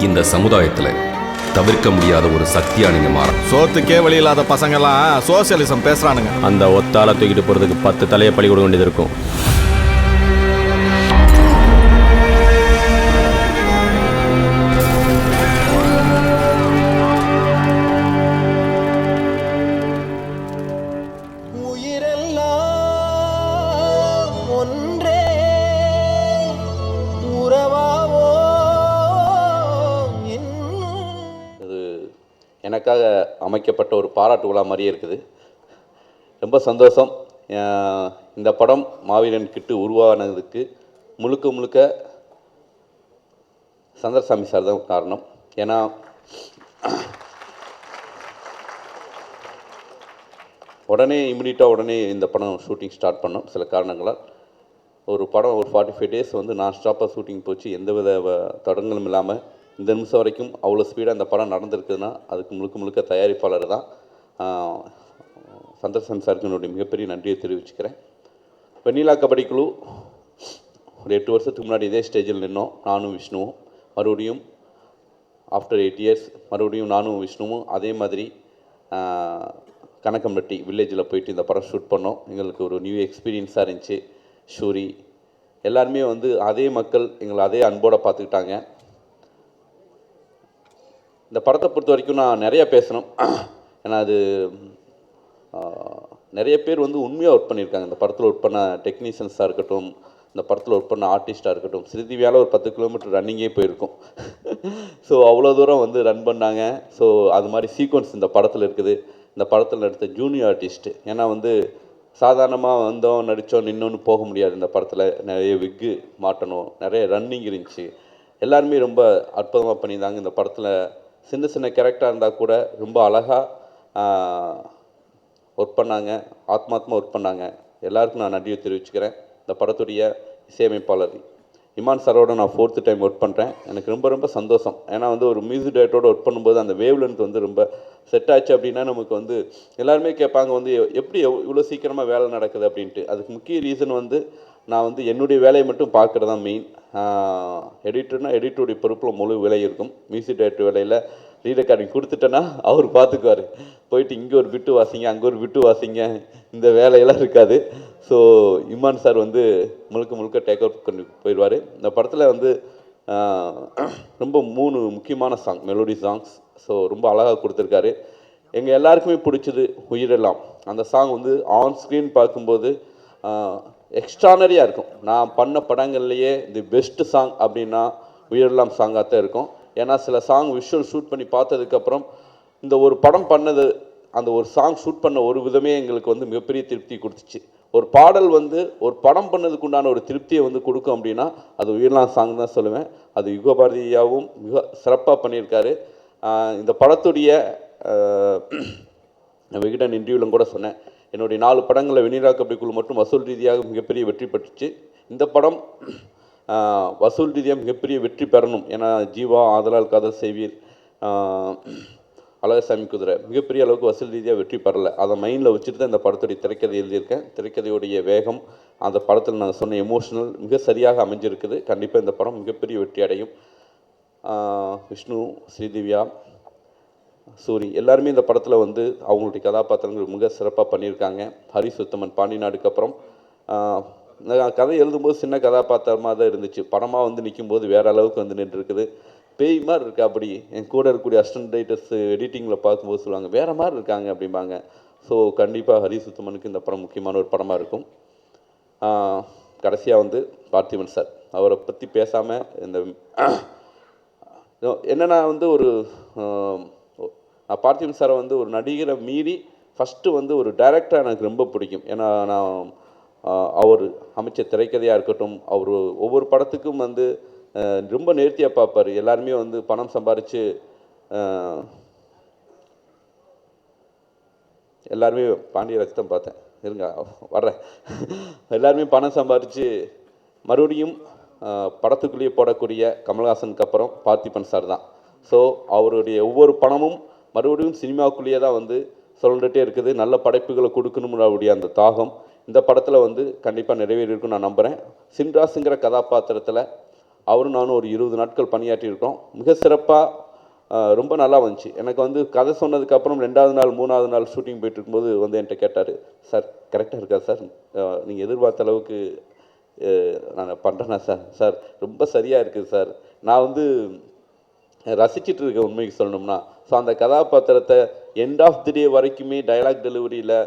இந்த சமுதாயத்தில் தவிர்க்க முடியாத ஒரு சக்தியா நீங்க மாறும். சோத்துக்கே வழி இல்லாத பசங்கெல்லாம் சோசியலிசம் பேசுறானுங்க. அந்த ஒத்தால தூக்கிட்டு போறதுக்கு 10 தலையை பழி கொடுக்க வேண்டியது இருக்கும். எனக்காக அமைக்கப்பட்ட ஒரு பாராட்டு விழா மாதிரியே இருக்குது. ரொம்ப சந்தோஷம். இந்த படம் மாவீரன் கிட்டு உருவானதுக்கு முழுக்க சந்திரசாமி சார் தான் காரணம். ஏன்னா உடனே இந்த படம் ஷூட்டிங் ஸ்டார்ட் பண்ணோம். சில காரணங்களால் ஒரு படம் ஒரு 45 டேஸ் வந்து நான் ஸ்டாப்பாக ஷூட்டிங் போச்சு. எந்தவித தடங்களும் இல்லாமல் இந்த நிமிஷம் வரைக்கும் அவ்வளோ ஸ்பீடாக அந்த படம் நடந்திருக்குதுன்னா அதுக்கு முழுக்க தயாரிப்பாளர் தான். சந்திரசாமி சாருக்கு என்னுடைய மிகப்பெரிய நன்றியை தெரிவிச்சுக்கிறேன். வெண்ணிலா கபடி குழு ஒரு 8 வருஷத்துக்கு முன்னாடி இதே ஸ்டேஜில் நின்னோம். நானும் விஷ்ணுவும் மறுபடியும் ஆஃப்டர் 8 இயர்ஸ் மறுபடியும் நானும் விஷ்ணுவும் அதே மாதிரி கனகம்பட்டி வில்லேஜில் போயிட்டு இந்த படம் ஷூட் பண்ணோம். எங்களுக்கு ஒரு நியூ எக்ஸ்பீரியன்ஸாக இருந்துச்சு. ஷூரி எல்லாருமே வந்து அதே மக்கள் எங்களை அதே அன்போடு பார்த்துக்கிட்டாங்க. இந்த படத்தை பொறுத்த வரைக்கும் நான் நிறையா பேசணும். ஏன்னா அது நிறைய பேர் வந்து உண்மையாக ஒர்க் பண்ணியிருக்காங்க. இந்த படத்தில் ஒர்க் பண்ண டெக்னீஷியன்ஸாக இருக்கட்டும், இந்த படத்தில் ஒர்க் பண்ண ஆர்டிஸ்ட்டாக இருக்கட்டும். ஸ்ரீதிவியால் ஒரு 10 கிலோமீட்டர் ரன்னிங்கே போயிருக்கும். ஸோ அவ்வளோ தூரம் வந்து ரன் பண்ணாங்க. ஸோ அது மாதிரி சீக்வன்ஸ் இந்த படத்தில் இருக்குது. இந்த படத்தில் நடித்த ஜூனியர் ஆர்டிஸ்ட்டு, ஏன்னா வந்து சாதாரணமாக வந்தோம் நடித்தோம் நின்னோன்னு போக முடியாது. இந்த படத்தில் நிறைய விக்கு மாட்டணும், நிறைய ரன்னிங் இருந்துச்சு. எல்லாருமே ரொம்ப அற்புதமாக பண்ணியிருந்தாங்க. இந்த படத்தில் சின்ன கேரக்டராக இருந்தால் கூட ரொம்ப அழகாக ஒர்க் பண்ணாங்க, ஆத்மாத்மா ஒர்க் பண்ணாங்க. எல்லாருக்கும் நான் நன்றியை தெரிவிச்சுக்கிறேன். இந்த படத்துடைய இசையமைப்பாளர் இமான் சாரோட நான் 4th டைம் ஒர்க் பண்ணுறேன். எனக்கு ரொம்ப சந்தோஷம். ஏன்னா வந்து ஒரு மியூசிக் டைரக்டரோட ஒர்க் பண்ணும்போது அந்த வேவ் லென்த் வந்து ரொம்ப செட் ஆச்சு அப்படின்னா நமக்கு வந்து எல்லாருமே கேட்பாங்க வந்து எப்படி இவ்வளோ சீக்கிரமாக வேலை நடக்குது அப்படின்ட்டு. அதுக்கு முக்கிய ரீசன் வந்து நான் வந்து என்னுடைய வேலையை மட்டும் பார்க்குறது தான் மெயின். எடிட்டர்னால் எடிட்டருடைய பொறுப்பில் முழு வேலை இருக்கும். மியூசிக் டைரக்டர் வேலையில் ரீரெக்கார்டிங் கொடுத்துட்டேன்னா அவர் பார்த்துக்குவார். போயிட்டு இங்கே ஒரு பிட்டு வாசிங்க, அங்கே ஒரு பிட்டு வாசிங்க, இந்த வேலையெல்லாம் இருக்காது. ஸோ இமான் சார் வந்து முழுக்க டேக் அவுட் பண்ணி போயிடுவார். இந்த படத்தில் வந்து ரொம்ப 3 முக்கியமான சாங், மெலோடி சாங்ஸ். ஸோ ரொம்ப அழகாக கொடுத்துருக்காரு. எங்கள் எல்லாருக்குமே பிடிச்சது உயிரெல்லாம். அந்த சாங் வந்து ஆன் ஸ்க்ரீன் பார்க்கும்போது எக்ஸ்ட்ரானரியாக இருக்கும். நான் பண்ண படங்கள்லேயே தி பெஸ்ட் சாங் அப்படின்னா உயிரெல்லாம் சாங்காக தான் இருக்கும். ஏன்னா சில சாங் விஷுவல் ஷூட் பண்ணி பார்த்ததுக்கப்புறம் இந்த ஒரு படம் பண்ணது, அந்த ஒரு சாங் ஷூட் பண்ண ஒரு விதமே எங்களுக்கு வந்து மிகப்பெரிய திருப்தி கொடுத்துச்சு. ஒரு பாடல் வந்து ஒரு படம் பண்ணதுக்கு உண்டான ஒரு திருப்தியை வந்து கொடுக்கும் அப்படின்னா அது உயிரெல்லாம் சாங் தான் சொல்லுவேன். அது யுகபாரதியாவும் மிக சிறப்பாக பண்ணியிருக்காரு. இந்த படத்துடைய விகடன் இன்டர்வியூலும் கூட சொன்னேன், என்னுடைய 4 படங்களில் வெண்ணிலா கபடி குழு மட்டும் வசூல் ரீதியாக மிகப்பெரிய வெற்றி பெற்றுச்சு. இந்த படம் வசூல் ரீதியாக மிகப்பெரிய வெற்றி பெறணும். ஏன்னா ஜீவா, ஆதலால் காதல் செய்வீர், அழகசாமி குதிரை மிகப்பெரிய அளவுக்கு வசூல் ரீதியாக வெற்றி பெறலை. அதை மைண்டில் வச்சுட்டு தான் இந்த படத்துடைய திரைக்கதை எழுதியிருக்கேன். திரைக்கதையுடைய வேகம், அந்த படத்தில் நான் சொன்ன எமோஷனல் மிக சரியாக அமைஞ்சிருக்குது. கண்டிப்பாக இந்த படம் மிகப்பெரிய வெற்றி அடையும். விஷ்ணு, ஸ்ரீதிவ்யா, சூரி எல்லாருமே இந்த படத்தில் வந்து அவங்களுடைய கதாபாத்திரங்கள் மிக சிறப்பாக பண்ணியிருக்காங்க. ஹரிஷ் உத்தமன் பாண்டிநாடுக்கு அப்புறம் கதை எழுதும்போது சின்ன கதாபாத்திரமாக தான் இருந்துச்சு. படமாக வந்து நிற்கும்போது வேறு அளவுக்கு வந்து நின்றுருக்குது. பேய் மாதிரி இருக்கா. அப்படி என் கூட இருக்கக்கூடிய அசிஸ்டன்ட் ரைட்டர்ஸ் எடிட்டிங்கில் பார்க்கும்போது சொல்லுவாங்க வேறு மாதிரி இருக்காங்க அப்படிம்பாங்க. ஸோ கண்டிப்பாக ஹரிஷ் உத்தமனுக்கு இந்த படம் முக்கியமான ஒரு படமாக இருக்கும். கடைசியாக வந்து பார்த்திபன் சார், அவரை பற்றி பேசாமல் இந்த என்னென்னா வந்து ஒரு பார்த்திபன் சாரை வந்து ஒரு நடிகரை மீறி ஃபஸ்ட்டு வந்து ஒரு டைரக்டராக எனக்கு ரொம்ப பிடிக்கும். ஏன்னா நான் அவர் அமைச்ச திரைக்கதையாக இருக்கட்டும், அவர் ஒவ்வொரு படத்துக்கும் வந்து ரொம்ப நேர்த்தியாக பார்ப்பார். எல்லாருமே வந்து பணம் சம்பாரித்து எல்லாருமே பாண்டியராஜ் தான் பார்த்தேன், இருங்க வர்றேன். எல்லாருமே பணம் சம்பாரித்து மறுபடியும் படத்துக்குள்ளேயே போடக்கூடிய கமல்ஹாசனுக்கு அப்புறம் பார்த்திபன் சார் தான். ஸோ அவருடைய ஒவ்வொரு பணமும் மறுபடியும் சினிமாவுக்குள்ளேயே தான் வந்து சொல்லிட்டே இருக்குது. நல்ல படைப்புகளை கொடுக்கணும்னு அவருடைய அந்த தாகம் இந்த படத்தில் வந்து கண்டிப்பாக நிறைவேறியிருக்குன்னு நான் நம்புகிறேன். சின்ராஸுங்கிற கதாபாத்திரத்தில் அவரும் நானும் ஒரு 20 நாட்கள் பணியாற்றியிருக்கோம். மிக சிறப்பாக ரொம்ப நல்லா வந்துச்சு. எனக்கு வந்து கதை சொன்னதுக்கப்புறம் 2வது நாள் 3வது நாள் ஷூட்டிங் போயிட்டு இருக்கும்போது வந்து என்கிட்ட கேட்டார், சார் கரெக்டாக இருக்கா சார், நீங்கள் எதிர்பார்த்த அளவுக்கு நான் பண்ணுறேன்னா சார், சார் ரொம்ப சரியாக இருக்குது சார், நான் வந்து ரசிச்சிட்டு இருக்கேன் உண்மைக்கு சொல்லணும்னா. ஸோ அந்த கதாபாத்திரத்தை எண்ட் ஆஃப் தி டே வரைக்குமே டைலாக் டெலிவரியில்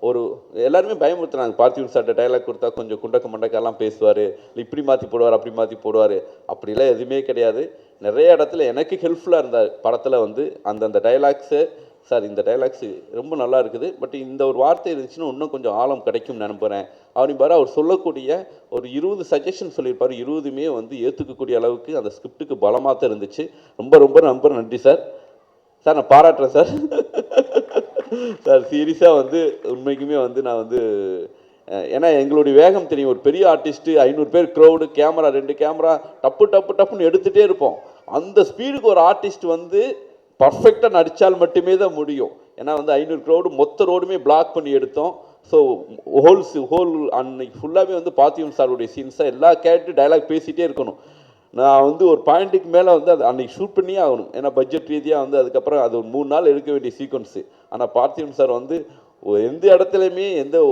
ஒரு எல்லாருமே பயமுறுத்துனாங்க. பார்த்திபன் சார்ட்ட டைலாக் கொடுத்தா கொஞ்சம் குண்டக்க மண்டக்கெல்லாம் பேசுவார், இப்படி மாற்றி போடுவார் அப்படி மாற்றி போடுவார், அப்படிலாம் எதுவுமே கிடையாது. நிறைய இடத்துல எனக்கு ஹெல்ப்ஃபுல்லாக இருந்தார் படத்தில் வந்து அந்தந்த டைலாக்ஸு. சார் இந்த டைலாக்ஸு ரொம்ப நல்லா இருக்குது, பட் இந்த ஒரு வார்த்தை இருந்துச்சுன்னா இன்னும் கொஞ்சம் ஆழம் கிடைக்கும்னு நினைப்பேன் அப்படின்பாரு. அவர் சொல்லக்கூடிய ஒரு 20 சஜஷன் சொல்லியிருப்பார், 20மே வந்து ஏற்றுக்கக்கூடிய அளவுக்கு அந்த ஸ்கிரிப்டுக்கு பலமாக தான் இருந்துச்சு. ரொம்ப ரொம்ப ரொம்ப நன்றி சார். சார் நான் பாராட்டுறேன் சார். சார் சீரியஸாக வந்து உண்மைக்குமே வந்து நான் வந்து ஏன்னா எங்களுடைய வேகம் தெரியும். ஒரு பெரிய ஆர்டிஸ்ட்டு 500 பேர் க்ரௌடு, கேமரா 2 கேமரா டப்பு டப்பு டப்புன்னு எடுத்துகிட்டே இருப்போம். அந்த ஸ்பீடுக்கு ஒரு ஆர்டிஸ்ட் வந்து பர்ஃபெக்டாக நடித்தால் மட்டுமே தான் முடியும். ஏன்னா வந்து 500 க்ரௌடு மொத்த ரோடுமே பிளாக் பண்ணி எடுத்தோம். ஸோ ஹோல் அன்னைக்கு ஃபுல்லாகவே வந்து பார்த்திபன் சாருடைய சீன்ஸாக எல்லா கேரக்டரும் டைலாக் பேசிகிட்டே இருக்கணும். நான் வந்து ஒரு பாயிண்ட்டுக்கு மேலே வந்து அது அன்றைக்கி ஷூட் பண்ணியே ஆகணும். ஏன்னா பட்ஜெட் ரீதியாக வந்து அதுக்கப்புறம் அது ஒரு 3 நாள் எடுக்க வேண்டிய சீக்வன்ஸு. ஆனால் பார்த்திபன் சார் வந்து எந்த இடத்துலையுமே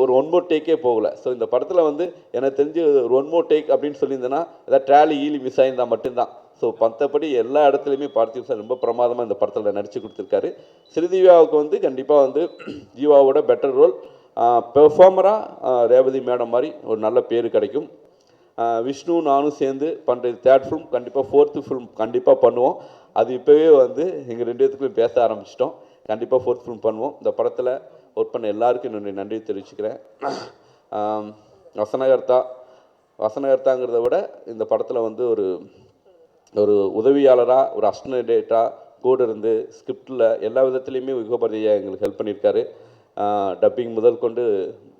ஒரு 1 மோர் டேக்கே போகலை. ஸோ இந்த படத்தில் வந்து எனக்கு தெரிஞ்சு ஒரு 1 மோர் டேக் அப்படின்னு சொல்லியிருந்தேன்னா ஏதாவது ட்ராலி மிஸ் ஆகியிருந்தால் மட்டும்தான். ஸோ மற்றபடி எல்லா இடத்துலையுமே பார்த்திபன் சார் ரொம்ப பிரமாதமாக இந்த படத்தில் நடித்து கொடுத்துருக்காரு. ஸ்ரீதிவ்யாவுக்கு வந்து கண்டிப்பாக வந்து ஜீவாவோட பெட்டர் ரோல், பெர்ஃபார்மராக ரேவதி மேடம் மாதிரி ஒரு நல்ல பேர் கிடைக்கும். விஷ்ணு நானும் சேர்ந்து பண்ணுறது 3rd ஃபிலிம், கண்டிப்பாக 4th ஃபிலிம் கண்டிப்பாக பண்ணுவோம். அது இப்போவே வந்து எங்கள் 2 பேத்துக்குள்ளே பேச ஆரம்பிச்சிட்டோம். கண்டிப்பாக 4th ஃபிலிம் பண்ணுவோம். இந்த படத்தில் ஒர்க் பண்ண எல்லாருக்கும் என்னுடைய நன்றி தெரிவிச்சுக்கிறேன். வசனகர்த்தாங்கிறத விட இந்த படத்தில் வந்து ஒரு உதவியாளராக, ஒரு அசிஸ்டன்டாக கூட இருந்து ஸ்கிரிப்டில் எல்லா விதத்துலேயுமே யுகபதியை எங்களுக்கு ஹெல்ப் பண்ணியிருக்காரு. டப்பிங் முதல் கொண்டு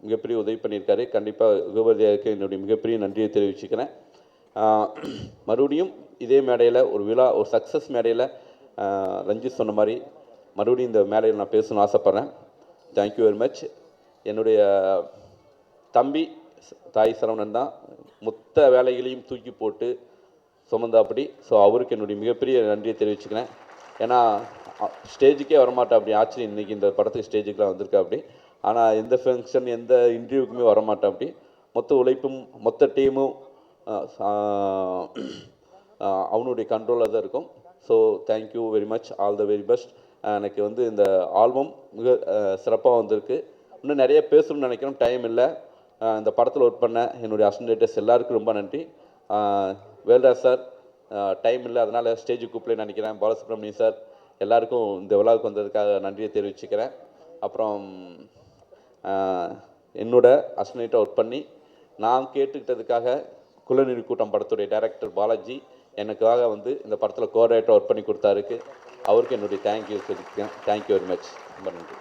மிகப்பெரிய உதவி பண்ணியிருக்காரு. கண்டிப்பாக யுகபதியாவுக்கு என்னுடைய மிகப்பெரிய நன்றியை தெரிவிச்சுக்கிறேன். மறுபடியும் இதே மேடையில் ஒரு விழா, ஒரு சக்ஸஸ் மேடையில் ரஞ்சித் சொன்ன மாதிரி மறுபடியும் இந்த மேடையில் நான் பேசணும்னு ஆசைப்பட்றேன். Thank you very much. என்னுடைய தம்பி தாய் சரவணன் தான் மொத்த வேலைகளையும் தூக்கி போட்டு சுமந்தாப்படி. ஸோ அவருக்கு என்னுடைய மிகப்பெரிய நன்றியை தெரிவிச்சுக்கிறேன். ஏன்னா ஸ்டேஜுக்கே வரமாட்டேன் அப்படி, ஆச்சரியம் இன்றைக்கி இந்த படத்துக்கு ஸ்டேஜுக்கெலாம் வந்திருக்கா அப்படி. ஆனால் எந்த ஃபங்க்ஷன் எந்த இன்டர்வியூக்குமே வரமாட்டேன் அப்படி. மொத்த உழைப்பும் மொத்த டீமும் அவனுடைய கண்ட்ரோலில் தான் இருக்கும். So thank you very much, all the very best. எனக்கு வந்து இந்த ஆல்பம் மிக சிறப்பாக வந்திருக்கு. இன்னும் நிறைய பேசணும்னு நினைக்கிறோம், டைம் இல்லை. இந்த படத்தில் ஒர்க் பண்ண என்னுடைய அசிஸ்டன்டேட்டர்ஸ் எல்லாருக்கும் ரொம்ப நன்றி. வேல்ராஜ் சார் டைம் இல்லை, அதனால் ஸ்டேஜுக்கு கூப்பிடலன்னு நினைக்கிறேன். பாலசுப்ரமணியம் சார் எல்லாருக்கும் இந்த விழாவுக்கு வந்ததுக்காக நன்றியை தெரிவிச்சுக்கிறேன். அப்புறம் என்னோட அசிஸ்டன்டாக ஒர்க் பண்ணி நான் கேட்டுக்கிட்டதுக்காக குலநீர் கூட்டம் படத்துடைய டைரக்டர் பாலாஜி எனக்காக வந்து இந்த படத்தில் கோஆர்டினேட்டர் ஒர்க் பண்ணி கொடுத்தாருக்கு. அவருக்கு என்னுடைய தேங்க்யூ சொல்லியிருக்கேன். Thank you very much. ரொம்ப நன்றி.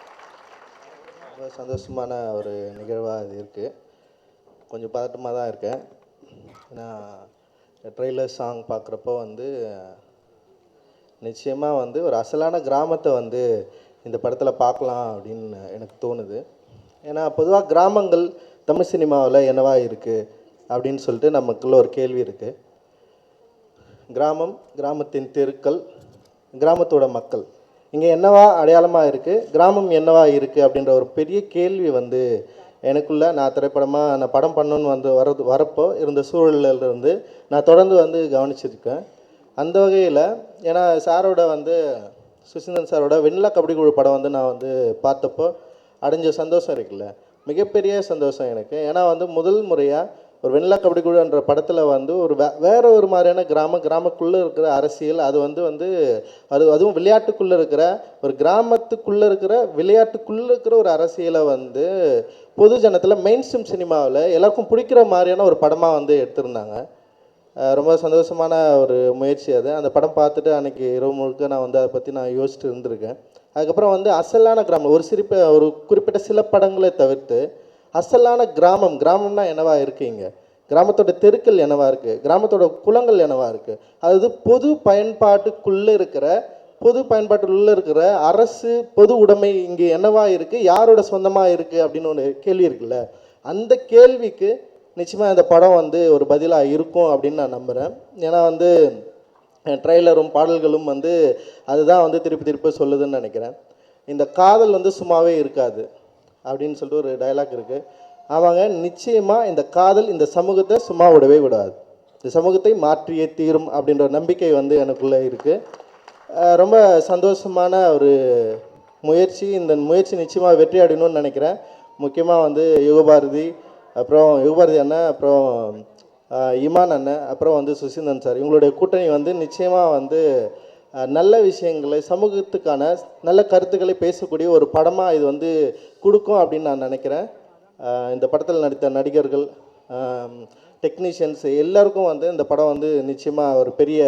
ரொம்ப சந்தோஷமான ஒரு நிகழ்வாக இது இருக்குது. கொஞ்சம் பதட்டமாக தான் இருக்கேன். ஏன்னா ட்ரெய்லர் சாங் பார்க்குறப்போ வந்து நிச்சயமாக வந்து ஒரு அசலான கிராமத்தை வந்து இந்த படத்தில் பார்க்கலாம் அப்படின்னு எனக்கு தோணுது. ஏன்னா பொதுவாக கிராமங்கள் தமிழ் சினிமாவில் என்னவா இருக்குது அப்படின்னு சொல்லிட்டு நமக்குள்ள ஒரு கேள்வி இருக்குது. கிராமம், கிராமத்தின் தெருக்கள், கிராமத்தோட மக்கள் இங்கே என்னவா அடையாளமாக இருக்குது, கிராமம் என்னவா இருக்குது அப்படின்ற ஒரு பெரிய கேள்வி வந்து எனக்குள்ளே நான் திரைப்படமாக நான் படம் பண்ணணுன்னு வரப்போ இருந்த சூழலிருந்து நான் தொடர்ந்து வந்து கவனிச்சிருக்கேன். அந்த வகையில் ஏன்னா சாரோட வந்து சுசீந்திரன் சாரோட வெண்ணிலா கபடி குழு படம் வந்து நான் வந்து பார்த்தப்போ அடைஞ்ச சந்தோஷம் இருக்குல்ல, மிகப்பெரிய சந்தோஷம் எனக்கு. ஏன்னா வந்து முதல் முறையாக ஒரு வெண்ணிலா கபடி குழுன்ற படத்தில் வந்து ஒரு வேற ஒரு மாதிரியான கிராமக்குள்ளே இருக்கிற அரசியல், அது அதுவும் விளையாட்டுக்குள்ளே இருக்கிற ஒரு கிராமத்துக்குள்ளே இருக்கிற விளையாட்டுக்குள்ளே இருக்கிற ஒரு அரசியலை வந்து பொது ஜனத்தில் மெயின் ஸ்ட்ரீம் சினிமாவில் எல்லாருக்கும் பிடிக்கிற மாதிரியான ஒரு படமாக வந்து எடுத்திருந்தாங்க. ரொம்ப சந்தோஷமான ஒரு முயற்சி அது. அந்த படம் பார்த்துட்டு அன்றைக்கி இரவு முழுக்க நான் வந்து அதை பற்றி நான் யோசிச்சுட்டு இருந்திருக்கேன். அதுக்கப்புறம் வந்து அசலான கிராமம் ஒரு குறிப்பிட்ட சில படங்களை தவிர்த்து அசலான கிராமம்னா என்னவா இருக்குங்க, கிராமத்தோட தெருக்கள் என்னவா இருக்குது, கிராமத்தோட குளங்கள் என்னவா இருக்குது, அதாவது பொது பயன்பாட்டுக்குள்ளே இருக்கிற அரசு பொது உடைமை இங்கே என்னவா இருக்குது, யாரோட சொந்தமாக இருக்குது அப்படின்னு ஒன்று கேள்வி இருக்குல்ல. அந்த கேள்விக்கு நிச்சயமாக இந்த படம் வந்து ஒரு பதிலாக இருக்கும் அப்படின்னு நான் நம்புகிறேன். ஏன்னா வந்து ட்ரெய்லரும் பாடல்களும் வந்து அதுதான் வந்து திருப்பி திருப்பி சொல்லுதுன்னு நினைக்கிறேன். இந்த காதல் வந்து சும்மாவே இருக்காது அப்படின்னு சொல்லிட்டு ஒரு டயலாக் இருக்குது. அவங்க நிச்சயமாக இந்த காதல் இந்த சமூகத்தை சும்மா விடவே விடாது, இந்த சமூகத்தை மாற்றியே தீரும் அப்படின்ற ஒரு நம்பிக்கை வந்து எனக்குள்ளே இருக்குது. ரொம்ப சந்தோஷமான ஒரு முயற்சி. இந்த முயற்சி நிச்சயமாக வெற்றி அடையணும்னு நினைக்கிறேன். முக்கியமாக வந்து யுகபாரதி, அப்புறம் யுகபாரதி அண்ணன், அப்புறம் இமான் அண்ணன், அப்புறம் வந்து சுசீந்திரன் சார், இவங்களுடைய கூட்டணி வந்து நிச்சயமாக வந்து நல்ல விஷயங்களை, சமூகத்துக்கான நல்ல கருத்துக்களை பேசக்கூடிய ஒரு படமாக இது வந்து கொடுக்கும் அப்படின்னு நான் நினைக்கிறேன். இந்த படத்தில் நடித்த நடிகர்கள், டெக்னீஷியன்ஸ் எல்லாருக்கும் வந்து இந்த படம் வந்து நிச்சயமாக ஒரு பெரிய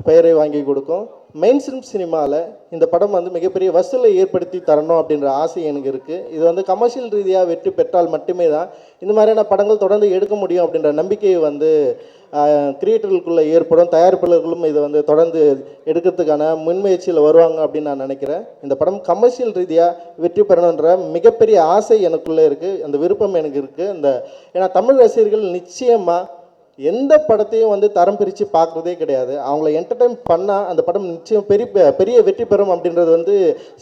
பெயரை வாங்கி கொடுக்கும். மெயின் ஸ்ட்ரீம் சினிமாவில் இந்த படம் வந்து மிகப்பெரிய வசூலை ஏற்படுத்தி தரணும் அப்படின்ற ஆசை எனக்கு இருக்குது. இது வந்து கமர்ஷியல் ரீதியாக வெற்றி பெற்றால் மட்டுமே தான் இந்த மாதிரியான படங்கள் தொடர்ந்து எடுக்க முடியும் அப்படின்ற நம்பிக்கை வந்து கிரியேட்டர்களுக்குள்ளே ஏற்படும். தயாரிப்பாளர்களும் இதை வந்து தொடர்ந்து எடுக்கிறதுக்கான முன்முயற்சியில் வருவாங்க அப்படின்னு நான் நினைக்கிறேன். இந்த படம் கமர்ஷியல் ரீதியாக வெற்றி பெறணுன்ற மிகப்பெரிய ஆசை எனக்குள்ளே இருக்குது, அந்த விருப்பம் எனக்கு இருக்குது. ஏன்னா தமிழ் ரசிகர்கள் நிச்சயமாக எந்த படத்தையும் வந்து தரம் பிரித்து பார்க்குறதே கிடையாது. அவங்கள என்டர்டைன் பண்ணால் அந்த படம் நிச்சயம் பெரிய வெற்றி பெறும் அப்படின்றது வந்து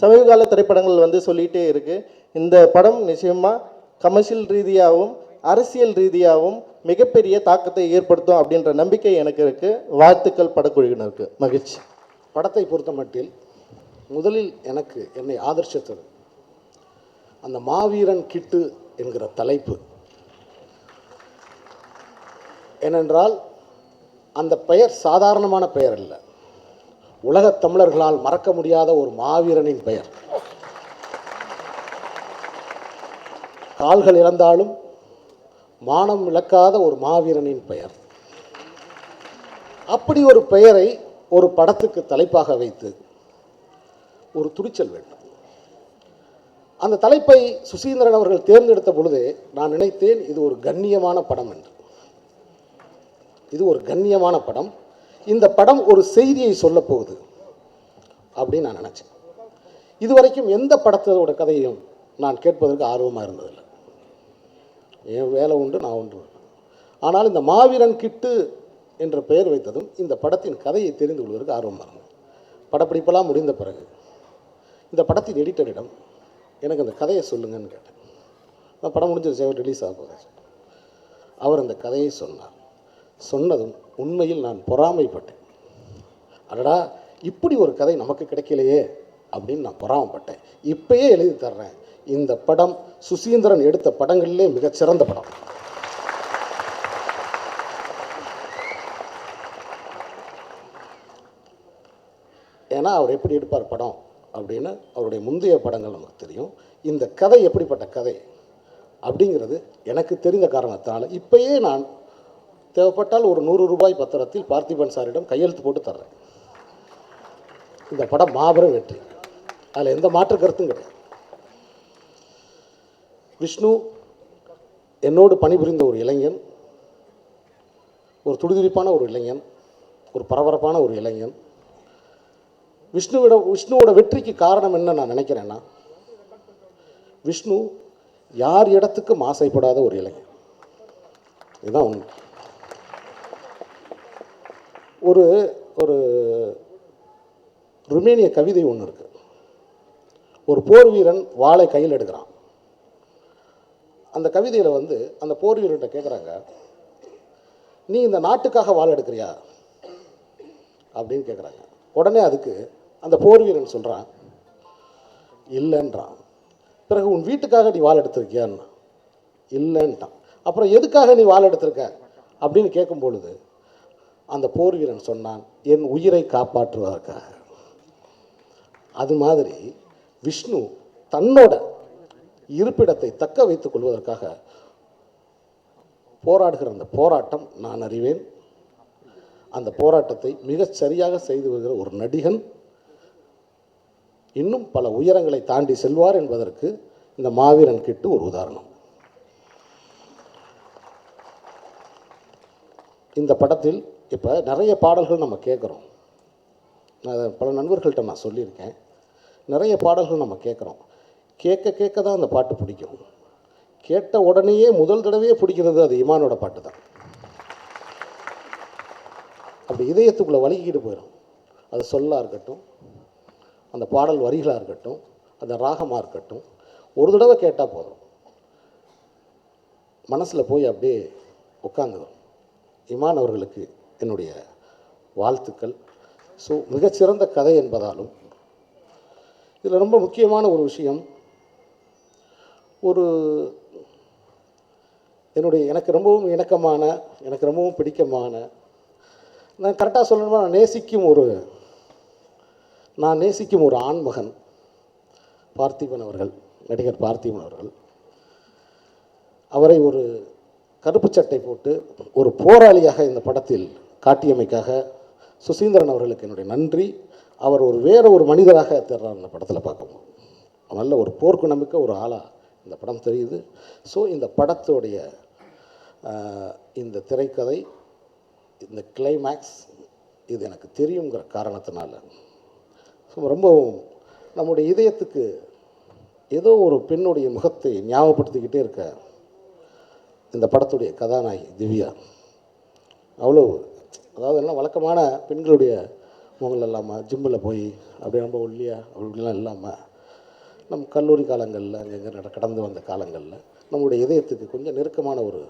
சமீபகால திரைப்படங்கள் வந்து சொல்லிகிட்டே இருக்குது. இந்த படம் நிச்சயமாக கமர்ஷியல் ரீதியாகவும் அரசியல் ரீதியாகவும் மிகப்பெரிய தாக்கத்தை ஏற்படுத்தும் அப்படின்ற நம்பிக்கை எனக்கு இருக்குது. வாழ்த்துக்கள் படக்குழுவினருக்கு. மகிழ்ச்சி. படத்தை பொறுத்த மட்டில் முதலில் என்னை ஆதர்சித்தது அந்த மாவீரன் கிட்டு என்கிற தலைப்பு. ஏனென்றால் அந்த பெயர் சாதாரணமான பெயர் அல்ல, உலகத் தமிழர்களால் மறக்க முடியாத ஒரு மாவீரனின் பெயர். கால்கள் இழந்தாலும் மானம் இழக்காத ஒரு மாவீரனின் பெயர். அப்படி ஒரு பெயரை ஒரு படத்துக்கு தலைப்பாக வைத்து ஒரு துணிச்சல் வேண்டும். அந்த தலைப்பை சுசீந்திரன் அவர்கள் தேர்ந்தெடுத்த பொழுதே நான் நினைத்தேன், இது ஒரு கண்ணியமான படம் என்று. இது ஒரு கண்ணியமான படம், இந்த படம் ஒரு செய்தியை சொல்ல போகுது அப்படின்னு நான் நினச்சேன். இதுவரைக்கும் எந்த படத்தோட கதையும் நான் கேட்பதற்கு ஆர்வமாக இருந்ததில்லை. என் வேலை உண்டு, நான் ஒன்று. ஆனால் இந்த மாவீரன் கிட்டு என்ற பெயர் வைத்ததும் இந்த படத்தின் கதையை தெரிந்து கொள்வதற்கு ஆர்வமாக இருந்தேன். படப்பிடிப்பெல்லாம் முடிந்த பிறகு இந்த படத்தின் எடிட்டரிடம் எனக்கு அந்த கதையை சொல்லுங்கன்னு கேட்டேன். நான் படம் முடிஞ்சிருச்சு, ரிலீஸ் ஆக போகுது. அவர் அந்த கதையை சொன்னார். சொன்னதும் உண்மையில் நான் பொறாமைப்பட்டேன். அடடா, இப்படி ஒரு கதை நமக்கு கிடைக்கலையே அப்படின்னு நான் பொறாமைப்பட்டேன். இப்பயே எழுதி தர்றேன், இந்த படம் சுசீந்திரன் எடுத்த படங்களிலே மிகச்சிறந்த படம். ஏன்னா அவர் எப்படி எடுப்பார் படம் அப்படின்னு அவருடைய முந்தைய படங்கள் நமக்கு தெரியும். இந்த கதை எப்படிப்பட்ட கதை அப்படிங்கிறது எனக்கு தெரிந்த காரணத்தினால இப்பயே நான் தேவைப்பட்டால் ஒரு 100 ரூபாய் பத்திரத்தில் பார்த்திபன் சாரிடம் கையெழுத்து போட்டு தர்றேன். இந்த படம் மாபெரும் வெற்றி, அதில் எந்த மாற்று கருத்தும் கிடையாது. விஷ்ணு என்னோடு பணிபுரிந்த ஒரு இளைஞன், ஒரு துடிதுடிப்பான ஒரு இளைஞன், ஒரு பரபரப்பான ஒரு இளைஞன். விஷ்ணுவோட வெற்றிக்கு காரணம் என்ன நான் நினைக்கிறேன்னா, விஷ்ணு யார் இடத்துக்கும் ஆசைப்படாத ஒரு இளைஞன். இதுதான் உண்மை. ஒரு ஒரு ருமேனிய கவிதை ஒன்று இருக்குது. ஒரு போர் வீரன் வாளை கையில் எடுக்கிறான். அந்த கவிதையில் வந்து அந்த போர் வீரன்கிட்ட கேட்குறாங்க, நீ இந்த நாட்டுக்காக வாள் எடுக்கிறியா அப்படின்னு கேட்குறாங்க. உடனே அதுக்கு அந்த போர் வீரன் சொல்கிறான், இல்லைன்றான். பிறகு உன் வீட்டுக்காக நீ வாள் எடுத்திருக்கியான்னு, இல்லைன்ட்டான். அப்புறம் எதுக்காக நீ வாள் எடுத்திருக்க அப்படின்னு கேட்கும் பொழுது அந்த போர் வீரன் சொன்னான், என் உயிரை காப்பாற்றுவதற்காக. அது மாதிரி விஷ்ணு தன்னோட இருப்பிடத்தை தக்க வைத்துக் கொள்வதற்காக போராடுகிற அந்த போராட்டம் நான் அறிவேன். அந்த போராட்டத்தை மிகச் சரியாக செய்து வருகிற ஒரு நடிகன் இன்னும் பல உயரங்களை தாண்டி செல்வார் என்பதற்கு இந்த மாவீரன் கிட்டு ஒரு உதாரணம். இந்த படத்தில் இப்போ நிறைய பாடல்கள் நம்ம கேட்குறோம். நான் பல நண்பர்கள்ட்ட நான் சொல்லியிருக்கேன், நிறைய பாடல்கள் நம்ம கேட்குறோம். கேட்க தான் அந்த பாட்டு பிடிக்கும். கேட்ட உடனேயே முதல் தடவையே பிடிக்கிறது அது இமானோட பாட்டு தான். அப்படி இதயத்துக்குள்ளே வலிக்கிட்டு போயிடும். அது சொல்லாக இருக்கட்டும், அந்த பாடல் வரிகளாக இருக்கட்டும், அந்த ராகமாக இருக்கட்டும், ஒரு தடவை கேட்டால் போதும், மனசில் போய் அப்படியே உட்காந்துடும். இமான் அவர்களுக்கு என்னுடைய வாழ்த்துக்கள். ஸோ மிகச்சிறந்த கதை என்பதாலும் இதில் ரொம்ப முக்கியமான ஒரு விஷயம், ஒரு எனக்கு ரொம்பவும் இணக்கமான, எனக்கு ரொம்பவும் பிடிக்கமான, நான் கரெக்டாக சொல்லணுமா, நான் நேசிக்கும் ஒரு ஆண்மகன் பார்த்திபன் அவர்கள், நடிகர் பார்த்திபன் அவர்கள். அவரை ஒரு கருப்பு சட்டை போட்டு ஒரு போராளியாக இந்த படத்தில் காட்டியமைக்காக சுசீந்திரன் அவர்களுக்கு என்னுடைய நன்றி. அவர் வேறு ஒரு மனிதராக தெரிறார் இந்த படத்தில் பார்க்கும்போது. நல்ல ஒரு போர்க்குணமிக்க ஒரு ஆளாக இந்த படம் தெரியுது. ஸோ இந்த படத்துடைய இந்த திரைக்கதை, இந்த கிளைமேக்ஸ் இது எனக்கு தெரியுங்கிற காரணத்தினால ரொம்பவும் நம்முடைய இதயத்துக்கு ஏதோ ஒரு பெண்ணுடைய முகத்தை ஞாபகப்படுத்திக்கிட்டே இருக்க இந்த படத்துடைய கதாநாயகி திவ்யா. அவ்வளோ, அதாவது எல்லாம் வழக்கமான பெண்களுடைய முகங்கள் இல்லாமல், ஜிம்மில் போய் அப்படியே ரொம்ப ஒல்லியாக அப்படிலாம் இல்லாமல், நம் கல்லூரி காலங்களில் அங்கங்கே கடந்து வந்த காலங்களில் நம்முடைய இதயத்துக்கு கொஞ்சம் நெருக்கமான ஒரு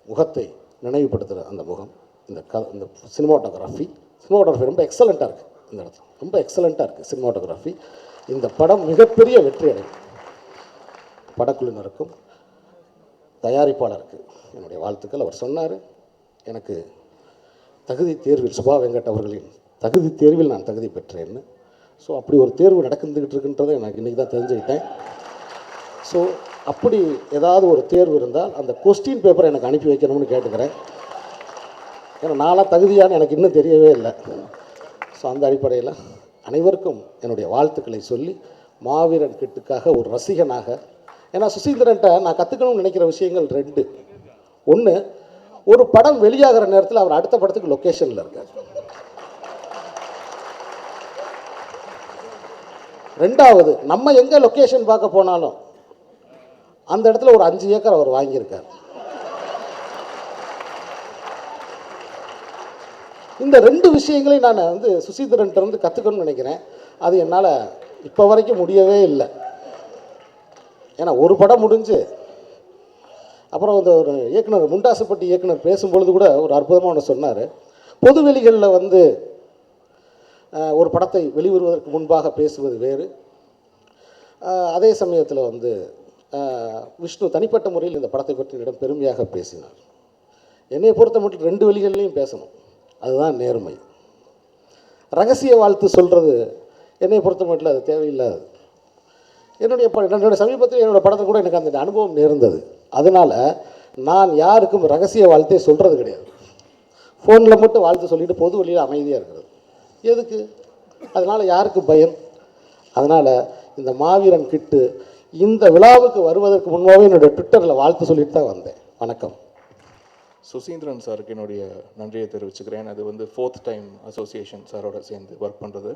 முகத்தை நினைவுபடுத்துகிற அந்த முகம், இந்த சினிமாட்டோகிராஃபி ரொம்ப எக்ஸலண்ட்டாக இருக்குது. இந்த இடத்துல ரொம்ப எக்ஸலண்ட்டாக இருக்குது சினிமாட்டோகிராஃபி. இந்த படம் மிகப்பெரிய வெற்றி அடையும். படக்குழுவினருக்கும் தயாரிப்பாளருக்கு என்னுடைய வாழ்த்துக்கள். அவர் சொன்னார், எனக்கு தகுதி தேர்வில் சுபா வெங்கட் அவர்களின் தகுதி தேர்வில் நான் தகுதி பெற்றேன்னு. ஸோ அப்படி ஒரு தேர்வு நடந்துக்கிட்டு இருக்குன்றதை எனக்கு இன்றைக்கி தான் தெரிஞ்சுக்கிட்டேன். ஸோ அப்படி ஏதாவது ஒரு தேர்வு இருந்தால் அந்த கொஸ்டின் பேப்பரை எனக்கு அனுப்பி வைக்கணும்னு கேட்டுக்கிறேன். ஏன்னா நான்லாம் தகுதியான்னு எனக்கு இன்னும் தெரியவே இல்லை. ஸோ அந்த அடிப்படையில் அனைவருக்கும் என்னுடைய வாழ்த்துக்களை சொல்லி, மாவீரன் கிட்டுக்காக ஒரு ரசிகனாக, ஏன்னா சுசீந்திரன்ட்ட நான் கற்றுக்கணும்னு நினைக்கிற விஷயங்கள் 2. ஒன்று, ஒரு படம் வெளியாகிற நேரத்தில் அவர் அடுத்த படத்துக்கு லொக்கேஷனில் இருக்கார். 2வது, நம்ம எங்கே லொக்கேஷன் பார்க்க போனாலும் அந்த இடத்துல ஒரு 5 ஏக்கர் அவர் வாங்கியிருக்கார். இந்த 2 விஷயங்களையும் நான் சுசீந்திரன்ட்டு கற்றுக்கணும்னு நினைக்கிறேன். அது என்னால் இப்போ வரைக்கும் முடியவே இல்லை. ஏன்னா ஒரு படம் முடிஞ்சு அப்புறம் ஒரு இயக்குனர், முண்டாசுப்பட்டி இயக்குனர் பேசும்பொழுது கூட ஒரு அற்புதமாக ஒன்று சொன்னார். பொதுவெளிகளில் ஒரு படத்தை வெளிவருவதற்கு முன்பாக பேசுவது வேறு, அதே சமயத்தில் விஷ்ணு தனிப்பட்ட முறையில் இந்த படத்தை பற்றி என்னிடம் பெருமையாக பேசினார். என்னை பொறுத்த மட்டும் 2 வழிகள்லையும் பேசணும், அதுதான் நேர்மை. ரகசிய வாழ்த்து சொல்கிறது என்னை பொறுத்த மட்டும் அது தேவையில்லாது. என்னுடைய சமீபத்தில் என்னோடய படத்தில் கூட எனக்கு அந்த அனுபவம் நேர்ந்தது. அதனால் நான் யாருக்கும் ரகசிய வாழ்த்தே சொல்கிறது கிடையாது. ஃபோனில் மட்டும் வாழ்த்து சொல்லிவிட்டு பொது வழியில் அமைதியாக இருக்கிறது எதுக்கு? அதனால் யாருக்கு பயம்? அதனால் இந்த மாவீரன் கிட்டு இந்த விழாவுக்கு வருவதற்கு முன்பாகவே என்னுடைய ட்விட்டரில் வாழ்த்து சொல்லிட்டு தான் வந்தேன். வணக்கம். சுசீந்திரன் சாருக்கு என்னுடைய நன்றியை தெரிவிச்சுக்கிறேன். அது 4th டைம் அசோசியேஷன் சாரோட சேர்ந்து ஒர்க் பண்ணுறது.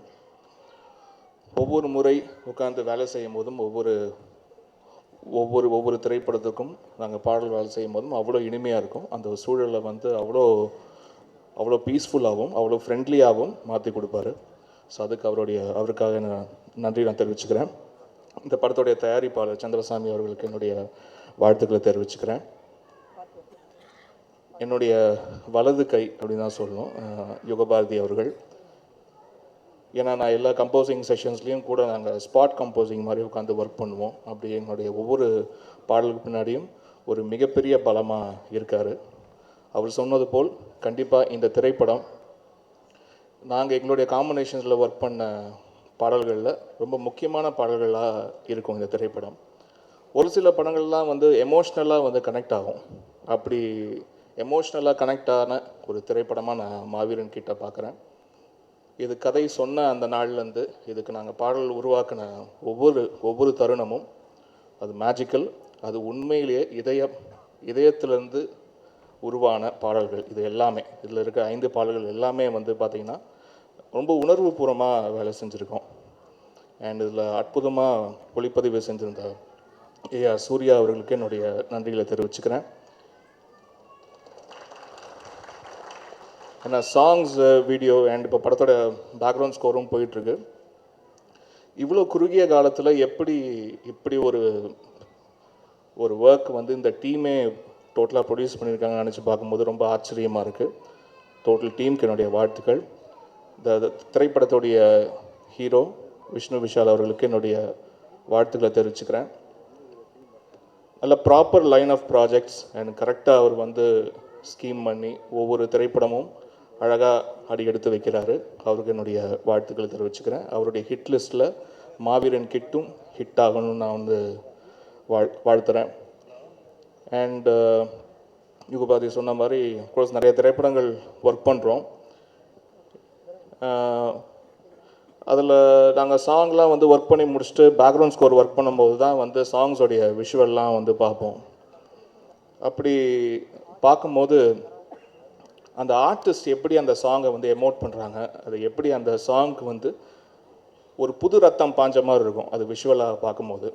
ஒவ்வொரு முறை உட்காந்து வேலை செய்யும் போதும் ஒவ்வொரு திரைப்படத்துக்கும் நாங்கள் பாடல் வேலை செய்யும் போதும் அவ்வளோ இனிமையாக இருக்கும். அந்த சூழலை அவ்வளோ பீஸ்ஃபுல்லாகவும் அவ்வளோ ஃப்ரெண்ட்லியாகவும் மாற்றி கொடுப்பாரு. ஸோ அவருக்காக நான் நன்றி தெரிவிச்சுக்கிறேன். இந்த படத்துடைய தயாரிப்பாளர் சந்திரசாமி அவர்களுக்கு என்னுடைய வாழ்த்துக்களை தெரிவிச்சுக்கிறேன். என்னுடைய வலது கை அப்படின்னு தான் சொல்லணும் யுகபாரதி அவர்கள். ஏன்னா நான் எல்லா கம்போசிங் செஷன்ஸ்லேயும் கூட நாங்கள் ஸ்பாட் கம்போசிங் மாதிரி உட்காந்து ஒர்க் பண்ணுவோம். அப்படி என்னுடைய ஒவ்வொரு பாடலுக்கு பின்னாடியும் ஒரு மிகப்பெரிய பலமாக இருக்கார். அவர் சொன்னது போல் கண்டிப்பாக இந்த திரைப்படம் நாங்கள் எங்களுடைய காம்பினேஷன்ஸில் ஒர்க் பண்ண பாடல்களில் ரொம்ப முக்கியமான பாடல்களாக இருக்கும் இந்த திரைப்படம். ஒரு சில படங்கள்லாம் எமோஷ்னலாக கனெக்ட் ஆகும். அப்படி எமோஷ்னலாக கனெக்ட் ஆன ஒரு திரைப்படமாக நான் மாவீரன் கிட்ட பார்க்குறேன். இது கதை சொன்ன அந்த நாள்லேருந்து இதுக்கு நாங்கள் பாடல் உருவாக்கின ஒவ்வொரு தருணமும் அது மேஜிக்கல். அது உண்மையிலேயே இதயத்திலேருந்து உருவான பாடல்கள். இது எல்லாமே இதில் இருக்க 5 பாடல்கள் எல்லாமே பார்த்திங்கன்னா ரொம்ப உணர்வுபூர்வமாக வேலை செஞ்சுருக்கோம். அண்ட் இதில் அற்புதமாக ஒளிப்பதிவு செஞ்சுருந்த ஏஆர் சூர்யா அவர்களுக்கு என்னுடைய நன்றிகளை தெரிவிச்சுக்கிறேன். ஏன்னா சாங்ஸ், வீடியோ அண்ட் இப்போ படத்தோட பேக்ரவுண்ட் ஸ்கோரும் போயிட்டுருக்கு. இவ்வளோ குறுகிய காலத்தில் இப்படி ஒரு ஒர்க் வந்து இந்த டீமே டோட்டலாக ப்ரொடியூஸ் பண்ணியிருக்காங்கன்னு நினச்சி பார்க்கும்போது ரொம்ப ஆச்சரியமாக இருக்குது. டோட்டல் டீமுக்கு என்னுடைய வாழ்த்துக்கள். இந்த திரைப்படத்துடைய ஹீரோ விஷ்ணு விஷால் அவர்களுக்கு என்னுடைய வாழ்த்துக்களை தெரிவிச்சுக்கிறேன். நல்ல proper line of projects and கரெக்டாக அவர் வந்து ஸ்கீம் பண்ணி ஒவ்வொரு திரைப்படமும் அழகாக அடி எடுத்து வைக்கிறாரு. அவருக்கு என்னுடைய வாழ்த்துக்களை தெரிவிச்சுக்கிறேன். அவருடைய ஹிட் லிஸ்ட்டில் மாவீரன் கிட்டும் ஹிட் ஆகணும்னு நான் வந்து வாழ்த்துறேன். அண்ட் யுகபாதி சொன்ன மாதிரி கோர்ஸ் நிறைய திரைப்படங்கள் ஒர்க் பண்ணுறோம். அதில் நாங்கள் சாங்லாம் வந்து ஒர்க் பண்ணி முடிச்சுட்டு பேக்ரவுண்ட் ஸ்கோர் ஒர்க் பண்ணும்போது தான் வந்து சாங்ஸோடைய விஷுவல்லாம் வந்து பார்ப்போம். அப்படி பார்க்கும்போது அந்த ஆர்டிஸ்ட் எப்படி அந்த சாங்கை வந்து எமோட் பண்ணுறாங்க, அது எப்படி அந்த சாங்க்கு வந்து ஒரு புது ரத்தம் பாஞ்ச மாதிரி இருக்கும் அது விஷுவலாக பார்க்கும்போது.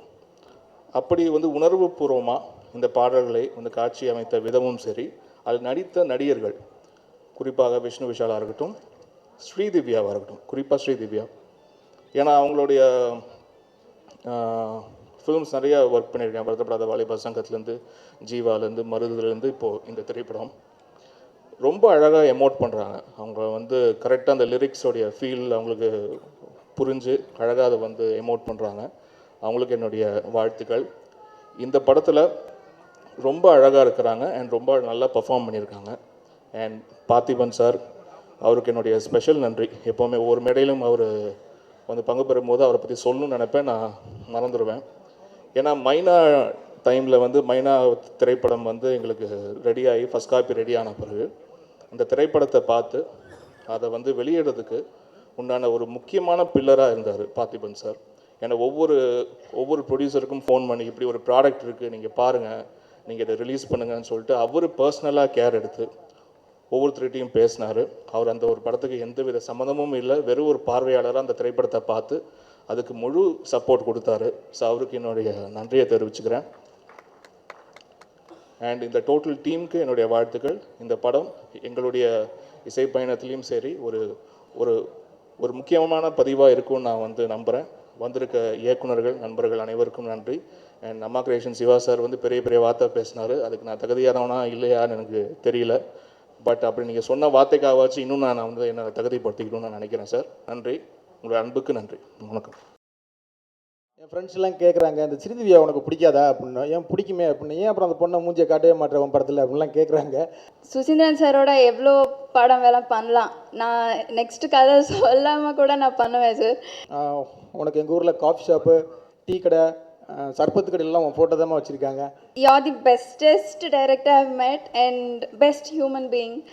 அப்படி வந்து உணர்வுபூர்வமாக இந்த பாடல்களை வந்து காட்சி அமைத்த விதமும் சரி, அதில் நடித்த நடிகர்கள், குறிப்பாக விஷ்ணு விஷாலாக இருக்கட்டும், ஸ்ரீதிவ்யாவாக இருக்கட்டும், குறிப்பாக ஸ்ரீதிவ்யா, ஏன்னா அவங்களுடைய ஃபிலிம்ஸ் நிறைய ஒர்க் பண்ணியிருக்கேன். வருத்தப்படாத வாலிப சங்கத்துலேருந்து, ஜீவாலேருந்து, மருதுலேருந்து இப்போது இந்த திரைப்படம் ரொம்ப அழகாக எமோட் பண்ணுறாங்க. அவங்க வந்து கரெக்டாக அந்த லிரிக்ஸோடைய ஃபீல் அவங்களுக்கு புரிஞ்சு அழகாக அதை வந்து எமோட் பண்ணுறாங்க. அவங்களுக்கு என்னுடைய வாழ்த்துக்கள். இந்த படத்தில் ரொம்ப அழகாக இருக்கிறாங்க அண்ட் ரொம்ப நல்லா பர்ஃபார்ம் பண்ணியிருக்காங்க. அண்ட் பார்த்திபன் சார், அவருக்கு என்னுடைய ஸ்பெஷல் நன்றி. எப்போவுமே ஒவ்வொரு மேடையிலும் அவர் வந்து பங்கு பெறும்போது அவரை பற்றி சொல்லணும்னு நினைப்பேன், நான் மறந்துடுவேன். ஏன்னா மைனா டைமில் வந்து மைனா திரைப்படம் வந்து எங்களுக்கு ரெடியாகி ஃபஸ்ட் காப்பி ரெடியான பிறகு அந்த திரைப்படத்தை பார்த்து அதை வந்து வெளியிடுறதுக்கு உண்டான ஒரு முக்கியமான பில்லராக இருந்தார் பார்த்திபன் சார். ஏன்னா ஒவ்வொரு ப்ரொடியூசருக்கும் ஃபோன் பண்ணி இப்படி ஒரு ப்ராடக்ட் இருக்குது, நீங்கள் பாருங்கள், நீங்கள் இதை ரிலீஸ் பண்ணுங்கன்னு சொல்லிட்டு அவர் பர்சனலாக கேர் எடுத்து ஒவ்வொருத்தர்கிட்டையும் பேசினார். அவர் அந்த ஒரு படத்துக்கு எந்தவித சம்மந்தமும் இல்லை, வெறும் ஒரு பார்வையாளராக அந்த திரைப்படத்தை பார்த்து அதுக்கு முழு சப்போர்ட் கொடுத்தாரு. ஸோ அவருக்கு என்னுடைய நன்றியை தெரிவிச்சுக்கிறேன். அண்ட் இந்த டோட்டல் டீமுக்கு என்னுடைய வாழ்த்துக்கள். இந்த படம் எங்களுடைய இசை பயணத்துலேயும் சரி ஒரு முக்கியமான பதிவாக இருக்கும்னு நான் வந்து நம்புகிறேன். வந்திருக்க இயக்குனர்கள், நண்பர்கள் அனைவருக்கும் நன்றி. அண்ட் அம்மா கிரியேஷன் சிவா சார் வந்து பெரிய வார்த்தை பேசினார். அதுக்கு நான் தகுதியானவனா இல்லையான்னு எனக்கு தெரியல. பட் அப்படி நீங்கள் சொன்ன வார்த்தைக்காகவாச்சும் இன்னும் நான் வந்து என்னை தகுதிப்படுத்திக்கணும்னு நான் நினைக்கிறேன் சார். நன்றி. உங்களோட அன்புக்கு நன்றி. வணக்கம். என் ஃப்ரெண்ட்ஸ்லாம் கேட்குறாங்க, இந்த ஸ்ரீதிவ்யா உனக்கு பிடிக்காதா அப்படின்னா, ஏன் பிடிக்குமே அப்படின்னு, ஏன் அப்புறம் அந்த பொண்ணை மூஞ்சியை காட்டவே மாட்டேன் படத்தில் அப்படின்லாம் கேட்குறாங்க. சுசீந்திரன் சாரோட எவ்வளோ படம் வேலை பண்ணலாம், நான் நெக்ஸ்ட் கதை சொல்லாமல் கூட நான் பண்ணுவேன் சார். உனக்கு எங்கள் ஊரில் காஃபி ஷாப்பு, டீ கடை, சர்பத்து கடையிலலாம் உன் ஃபோட்டோ தான் வச்சுருக்காங்க. You are the bestest director I have met and best human being.